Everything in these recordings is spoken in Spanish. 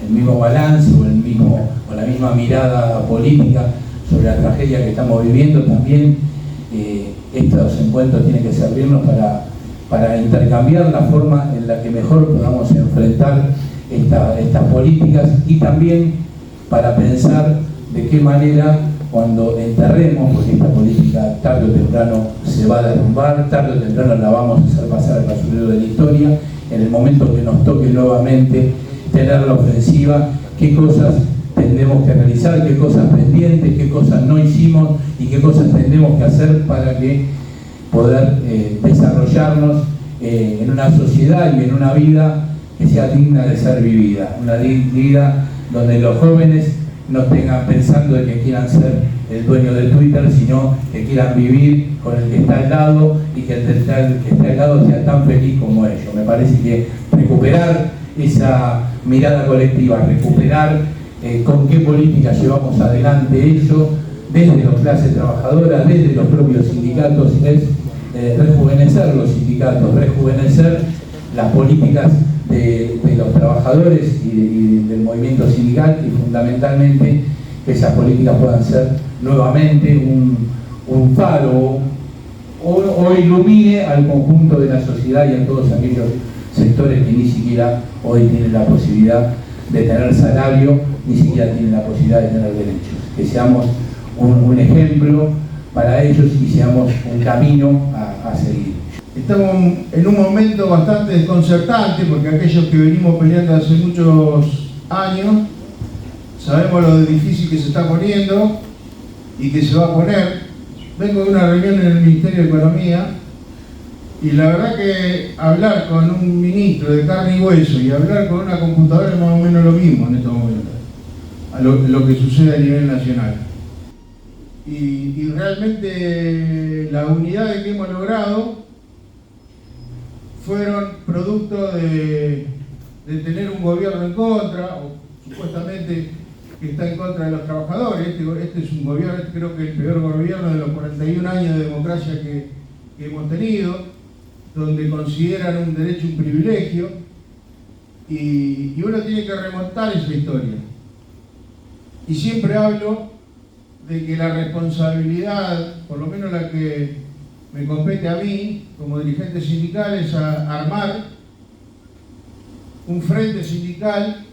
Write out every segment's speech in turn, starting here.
mismo balance o la misma mirada política sobre la tragedia que estamos viviendo. También estos encuentros tienen que servirnos para intercambiar la forma en la que mejor podamos enfrentar estas políticas, y también para pensar de qué manera, cuando enterremos, porque esta política tarde o temprano se va a derrumbar, tarde o temprano la vamos a hacer pasar al basurero de la historia, en el momento que nos toque nuevamente tener la ofensiva, qué cosas tendremos que realizar, qué cosas pendientes, qué cosas no hicimos y qué cosas tendremos que hacer para que poder desarrollarnos en una sociedad y en una vida que sea digna de ser vivida, una vida donde los jóvenes no estén pensando de que quieran ser el dueño de Twitter, sino que quieran vivir con el que está al lado, y que el que está al lado sea tan feliz como ellos. Me parece que recuperar esa mirada colectiva, recuperar con qué política llevamos adelante eso, desde las clases trabajadoras, desde los propios sindicatos, es rejuvenecer los sindicatos, rejuvenecer las políticas de los trabajadores y del movimiento sindical, y fundamentalmente que esas políticas puedan ser nuevamente un faro o ilumine al conjunto de la sociedad y a todos aquellos sectores que ni siquiera hoy tienen la posibilidad de tener salario, ni siquiera tienen la posibilidad de tener derechos. Que seamos un ejemplo para ellos y seamos un camino a seguir. Estamos en un momento bastante desconcertante, porque aquellos que venimos peleando hace muchos años sabemos lo difícil que se está poniendo y que se va a poner. Vengo de una reunión en el Ministerio de Economía y la verdad que hablar con un ministro de carne y hueso y hablar con una computadora es más o menos lo mismo en estos momentos, a lo que sucede a nivel nacional. Y realmente la unidad que hemos logrado fueron producto de tener un gobierno en contra, o supuestamente que está en contra de los trabajadores. Este es un gobierno, creo que el peor gobierno de los 41 años de democracia que hemos tenido, donde consideran un derecho un privilegio, y uno tiene que remontar esa historia. Y siempre hablo de que la responsabilidad, por lo menos la que me compete a mí como dirigente sindical, es armar un frente sindical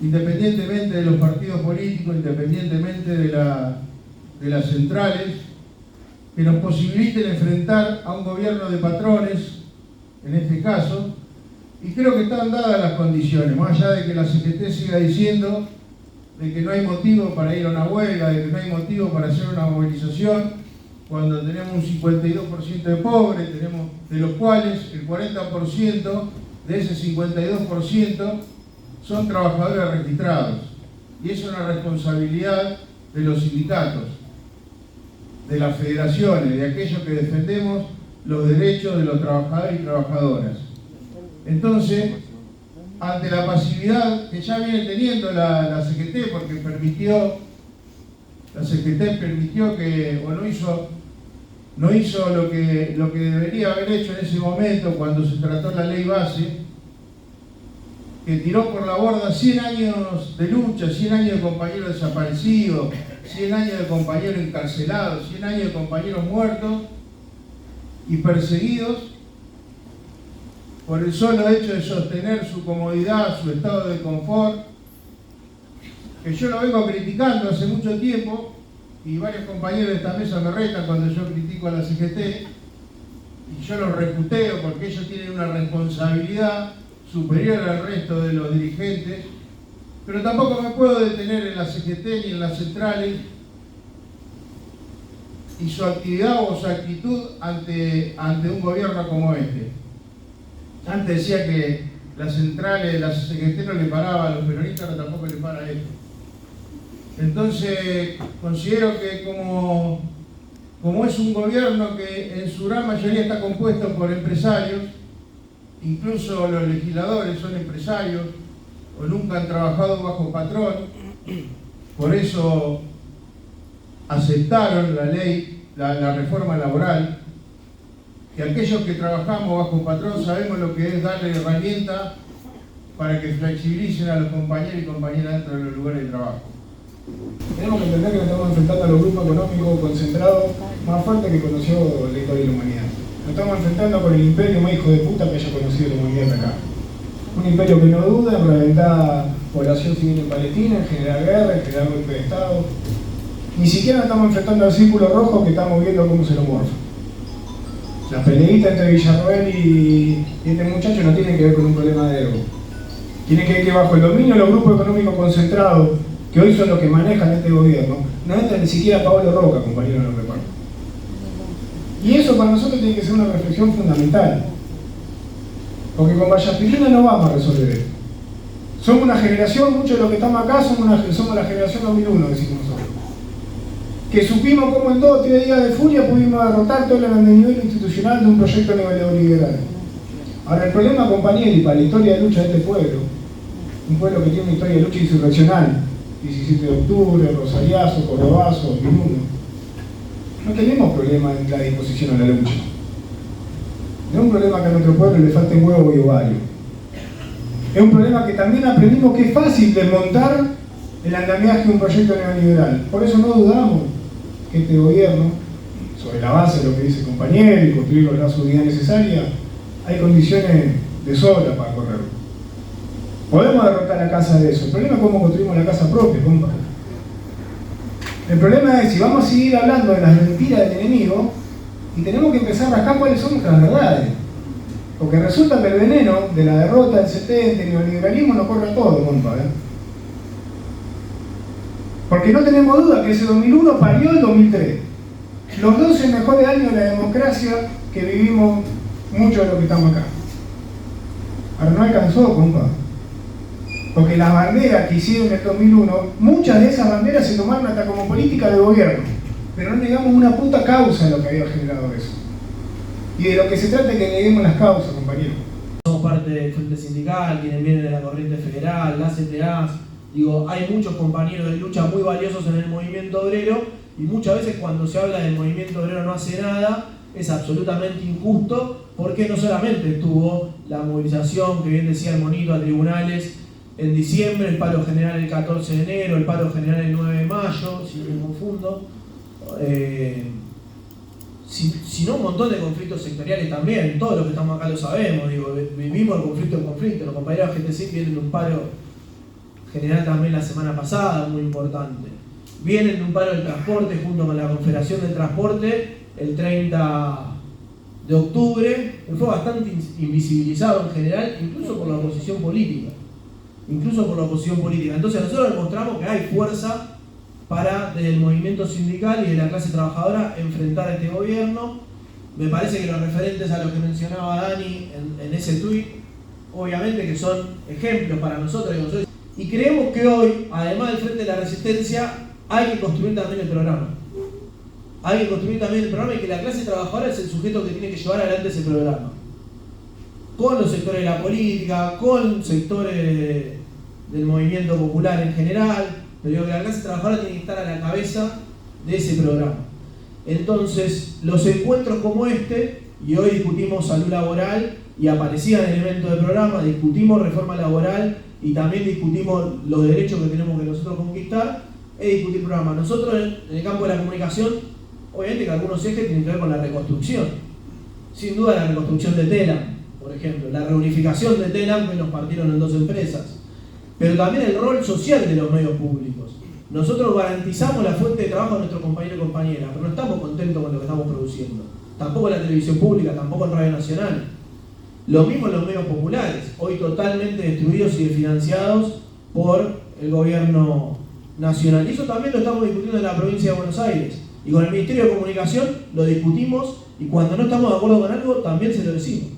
independientemente de los partidos políticos, independientemente de las centrales, que nos posibiliten enfrentar a un gobierno de patrones, en este caso, y creo que están dadas las condiciones, más allá de que la CGT siga diciendo de que no hay motivo para ir a una huelga, de que no hay motivo para hacer una movilización, cuando tenemos un 52% de pobres, de los cuales el 40% de ese 52% son trabajadores registrados. Y es una responsabilidad de los sindicatos, de las federaciones, de aquellos que defendemos los derechos de los trabajadores y trabajadoras. Entonces, ante la pasividad que ya viene teniendo la CGT, porque la CGT permitió que, o no hizo lo que debería haber hecho en ese momento cuando se trató la ley base, que tiró por la borda 100 años de lucha, 100 años de compañeros desaparecidos, 100 años de compañeros encarcelados, 100 años de compañeros muertos y perseguidos por el solo hecho de sostener su comodidad, su estado de confort, que yo lo vengo criticando hace mucho tiempo, y varios compañeros de esta mesa me retan cuando yo critico a la CGT, y yo los reputeo porque ellos tienen una responsabilidad superior al resto de los dirigentes, pero tampoco me puedo detener en la CGT ni en las centrales y su actividad o su actitud ante un gobierno como este. Antes decía que las centrales, la CGT no le paraba a los peronistas, pero tampoco le para a esto. Entonces, considero que como es un gobierno que en su gran mayoría está compuesto por empresarios, incluso los legisladores son empresarios o nunca han trabajado bajo patrón, por eso aceptaron la ley, la reforma laboral, que aquellos que trabajamos bajo patrón sabemos lo que es darle herramienta para que flexibilicen a los compañeros y compañeras dentro de los lugares de trabajo. Tenemos que entender que nos estamos enfrentando a los grupos económicos concentrados más fuertes que conoció la historia de la humanidad. Nos estamos enfrentando con el imperio más hijo de puta que haya conocido la humanidad hasta acá. Un imperio que no duda en reventar población civil en Palestina, en generar guerra, en generar golpe de Estado. Ni siquiera nos estamos enfrentando al círculo rojo que estamos viendo cómo se lo morfa. Las peleitas entre Villarroel y este muchacho no tienen que ver con un problema de ego. Tienen que ver que bajo el dominio de los grupos económicos concentrados, que hoy son los que manejan este gobierno, no entra ni siquiera Pablo Roca, compañero de los repartos. Y eso para nosotros tiene que ser una reflexión fundamental. Porque con Vallaspilina no vamos a resolver esto. Somos una generación, muchos de los que estamos acá somos la generación 2001, decimos nosotros. Que supimos cómo en 2 o 3 días de furia pudimos derrotar todo el nivel institucional de un proyecto neoliberal. Ahora el problema, compañero, y para la historia de lucha de este pueblo, un pueblo que tiene una historia de lucha insurreccional, 17 de octubre, Rosariazo, Corobazo, 2001, no tenemos problema en la disposición a la lucha. No es un problema que a nuestro pueblo le falte huevo y ovario. Es un problema que también aprendimos que es fácil desmontar el andamiaje de un proyecto neoliberal. Por eso no dudamos que este gobierno, sobre la base de lo que dice el compañero y construir la seguridad necesaria, hay condiciones de sobra para correrlo. Podemos derrotar la casa de eso. El problema es cómo construimos la casa propia, compa. El problema es si vamos a seguir hablando de las mentiras del enemigo y tenemos que empezar a rascar cuáles son nuestras verdades. Porque resulta que el veneno de la derrota del 70, el neoliberalismo nos corre a todo, compa. Porque no tenemos duda que ese 2001 parió el 2003. Los 12 mejores años de la democracia que vivimos muchos de los que estamos acá. Ahora no alcanzó, compa. Porque las banderas que hicieron en el 2001, muchas de esas banderas se tomaron hasta como política de gobierno. Pero no negamos una puta causa de lo que había generado eso. Y de lo que se trata es que neguemos las causas, compañeros. Somos parte del Frente Sindical, quienes vienen de la corriente federal, las CTAs. Digo, hay muchos compañeros de lucha muy valiosos en el movimiento obrero y muchas veces cuando se habla del movimiento obrero no hace nada, es absolutamente injusto porque no solamente estuvo la movilización, que bien decía el monito, a tribunales en diciembre, el paro general el 14 de enero, el paro general el 9 de mayo, si no me confundo, sino un montón de conflictos sectoriales también, todos los que estamos acá lo sabemos, digo, vivimos el conflicto en conflicto, los compañeros de GTC vienen de un paro general también la semana pasada, muy importante. Vienen de un paro del transporte junto con la Confederación del Transporte el 30 de octubre, que fue bastante invisibilizado en general, incluso por la oposición política. Entonces nosotros demostramos que hay fuerza para, desde el movimiento sindical y de la clase trabajadora, enfrentar a este gobierno. Me parece que los referentes a los que mencionaba Dani en ese tuit, obviamente que son ejemplos para nosotros. Y creemos que hoy, además del Frente de la Resistencia, hay que construir también el programa. Y que la clase trabajadora es el sujeto que tiene que llevar adelante ese programa. Con los sectores de la política, con sectores del movimiento popular en general, pero digo que la clase trabajadora tiene que estar a la cabeza de ese programa. Entonces, los encuentros como este, y hoy discutimos salud laboral y aparecían elementos del programa, discutimos reforma laboral y también discutimos los derechos que tenemos que nosotros conquistar, es discutir programa. Nosotros en el campo de la comunicación, obviamente que algunos ejes tienen que ver con la reconstrucción. Sin duda la reconstrucción de Telam, por ejemplo, la reunificación de Telam, que nos partieron en 2 empresas. Pero también el rol social de los medios públicos. Nosotros garantizamos la fuente de trabajo de nuestros compañeros y compañeras, pero no estamos contentos con lo que estamos produciendo. Tampoco en la televisión pública, tampoco en Radio Nacional. Lo mismo en los medios populares, hoy totalmente destruidos y desfinanciados por el gobierno nacional. Y eso también lo estamos discutiendo en la provincia de Buenos Aires. Y con el Ministerio de Comunicación lo discutimos y cuando no estamos de acuerdo con algo también se lo decimos.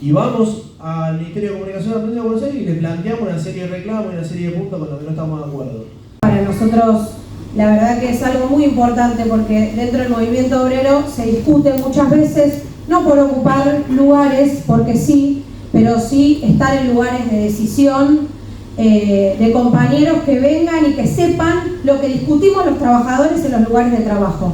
Y vamos al Ministerio de Comunicación de la provincia de Buenos Aires y le planteamos una serie de reclamos y una serie de puntos con los que no estamos de acuerdo. Para nosotros la verdad que es algo muy importante porque dentro del movimiento obrero se discute muchas veces, no por ocupar lugares, porque sí, pero sí estar en lugares de decisión, de compañeros que vengan y que sepan lo que discutimos los trabajadores en los lugares de trabajo.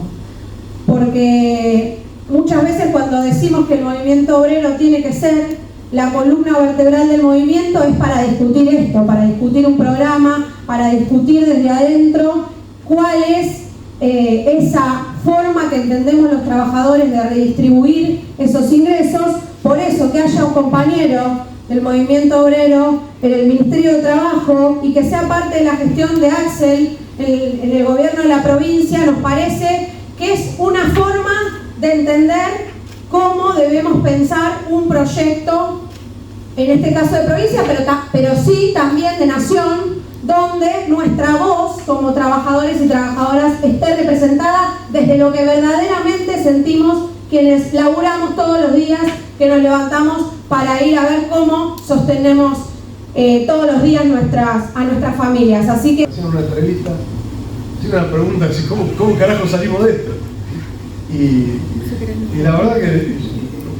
Porque muchas veces cuando decimos que el movimiento obrero tiene que ser la columna vertebral del movimiento es para discutir esto, para discutir un programa, para discutir desde adentro cuál es esa forma que entendemos los trabajadores de redistribuir esos ingresos. Por eso que haya un compañero del movimiento obrero en el Ministerio de Trabajo y que sea parte de la gestión de Axel en el gobierno de la provincia, nos parece que es una forma de entender cómo debemos pensar un proyecto, en este caso de provincia, pero sí también de nación, donde nuestra voz como trabajadores y trabajadoras esté representada desde lo que verdaderamente sentimos quienes laburamos todos los días, que nos levantamos para ir a ver cómo sostenemos todos los días a nuestras familias. Así que... Haciendo una entrevista, haciendo una pregunta, ¿cómo carajo salimos de esto? Y la verdad que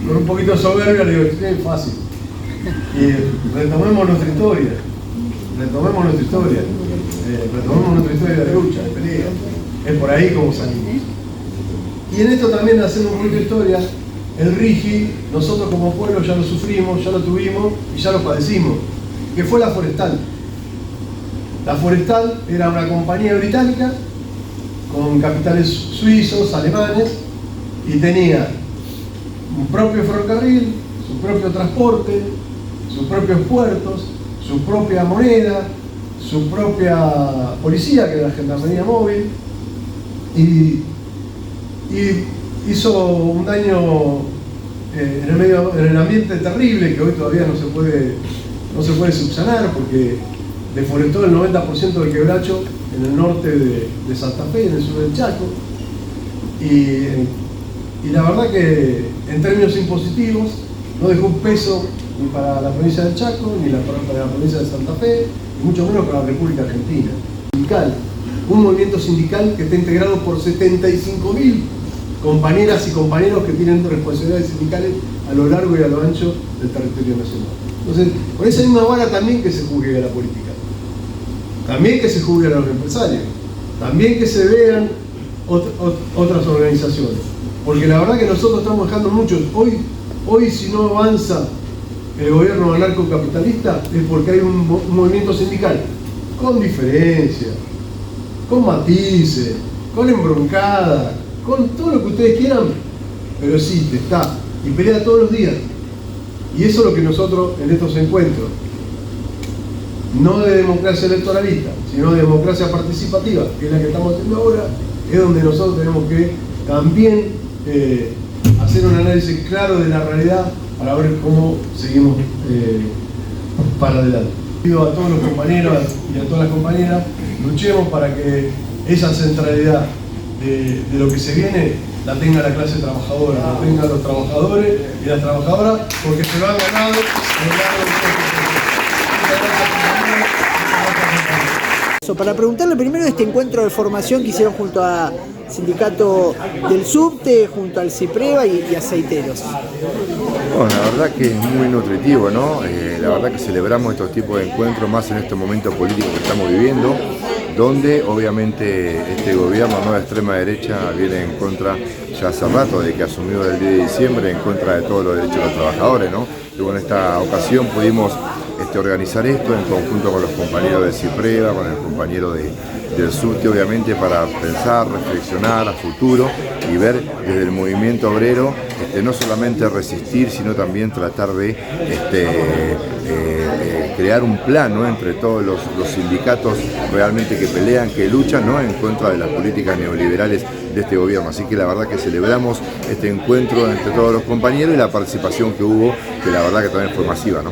con un poquito de soberbia le digo, es fácil. Y retomemos nuestra historia, retomemos nuestra historia de lucha, de pelea. Es por ahí como salimos. Y en esto también hacemos un poquito de historia. El RIGI, nosotros como pueblo ya lo sufrimos, ya lo tuvimos y ya lo padecimos, que fue la Forestal. La Forestal era una compañía británica con capitales suizos, alemanes, y tenía un propio ferrocarril, su propio transporte, sus propios puertos, su propia moneda, su propia policía, que era la Gendarmería Móvil, y hizo un daño en el ambiente terrible que hoy todavía no se puede subsanar, porque deforestó el 90% del quebracho en el norte de Santa Fe, en el sur del Chaco, y la verdad que en términos impositivos no dejó un peso ni para la provincia del Chaco, ni para la provincia de Santa Fe, y mucho menos para la República Argentina. Un movimiento sindical que está integrado por 75.000 compañeras y compañeros que tienen responsabilidades sindicales a lo largo y a lo ancho del territorio nacional. Entonces, con esa misma vara también que se juzgue a la política, también que se juzgue a los empresarios, también que se vean otras organizaciones, porque la verdad que nosotros estamos dejando mucho. Hoy si no avanza el gobierno anarcocapitalista es porque hay un movimiento sindical con diferencia, con matices, con embroncada, con todo lo que ustedes quieran, pero sí, está, y pelea todos los días. Y eso es lo que nosotros en estos encuentros, no de democracia electoralista, sino de democracia participativa, que es la que estamos haciendo ahora, es donde nosotros tenemos que también hacer un análisis claro de la realidad para ver cómo seguimos para adelante. Pido a todos los compañeros y a todas las compañeras, luchemos para que esa centralidad de lo que se viene la tenga la clase trabajadora, la tengan los trabajadores y las trabajadoras, porque se lo han ganado. Para preguntarle primero de este encuentro de formación que hicieron junto a Sindicato del Subte, junto al CIPREVA y aceiteros. Bueno, la verdad que es muy nutritivo, ¿no? La verdad que celebramos estos tipos de encuentros más en este momento político que estamos viviendo, donde obviamente este gobierno no de extrema derecha viene en contra, ya hace rato de que asumió el 10 de diciembre, en contra de todos los derechos de los trabajadores, ¿no? Y bueno, en esta ocasión pudimos organizar esto en conjunto con los compañeros de CIPREVA, con el compañero del Subte, obviamente, para pensar, reflexionar a futuro y ver desde el movimiento obrero no solamente resistir, sino también tratar de crear un plan, ¿no?, entre todos los sindicatos realmente que pelean, que luchan, ¿no?, en contra de las políticas neoliberales de este gobierno. Así que la verdad que celebramos este encuentro entre todos los compañeros y la participación que hubo, que la verdad que también fue masiva, ¿no?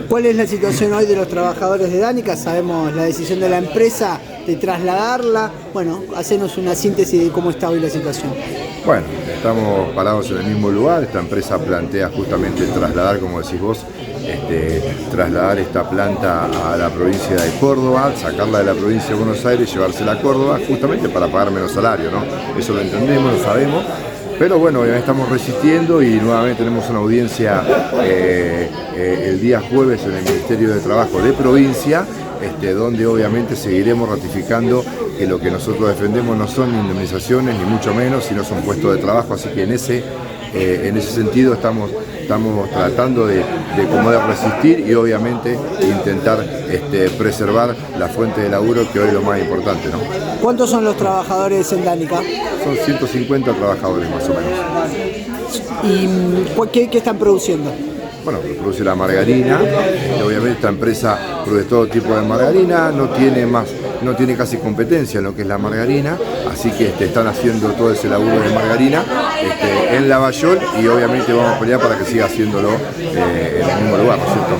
¿Cuál es la situación hoy de los trabajadores de Danica? Sabemos la decisión de la empresa de trasladarla. Bueno, hacenos una síntesis de cómo está hoy la situación. Bueno, estamos parados en el mismo lugar. Esta empresa plantea justamente trasladar, como decís vos, trasladar esta planta a la provincia de Córdoba, sacarla de la provincia de Buenos Aires, llevársela a Córdoba, justamente para pagar menos salario, ¿no? Eso lo entendemos, lo sabemos. Pero bueno, ya estamos resistiendo y nuevamente tenemos una audiencia el día jueves en el Ministerio de Trabajo de provincia, donde obviamente seguiremos ratificando que lo que nosotros defendemos no son indemnizaciones, ni mucho menos, sino son puestos de trabajo, así que en ese sentido estamos tratando de resistir y obviamente intentar preservar la fuente de laburo, que hoy es lo más importante, ¿no? ¿Cuántos son los trabajadores en Danica? Son 150 trabajadores más o menos. ¿Y qué están produciendo? Bueno, produce la margarina, obviamente esta empresa produce todo tipo de margarina, no tiene casi competencia en lo que es la margarina, así que están haciendo todo ese laburo de margarina en Lavallol y obviamente vamos a pelear para que siga haciéndolo en el mismo lugar, ¿no es cierto?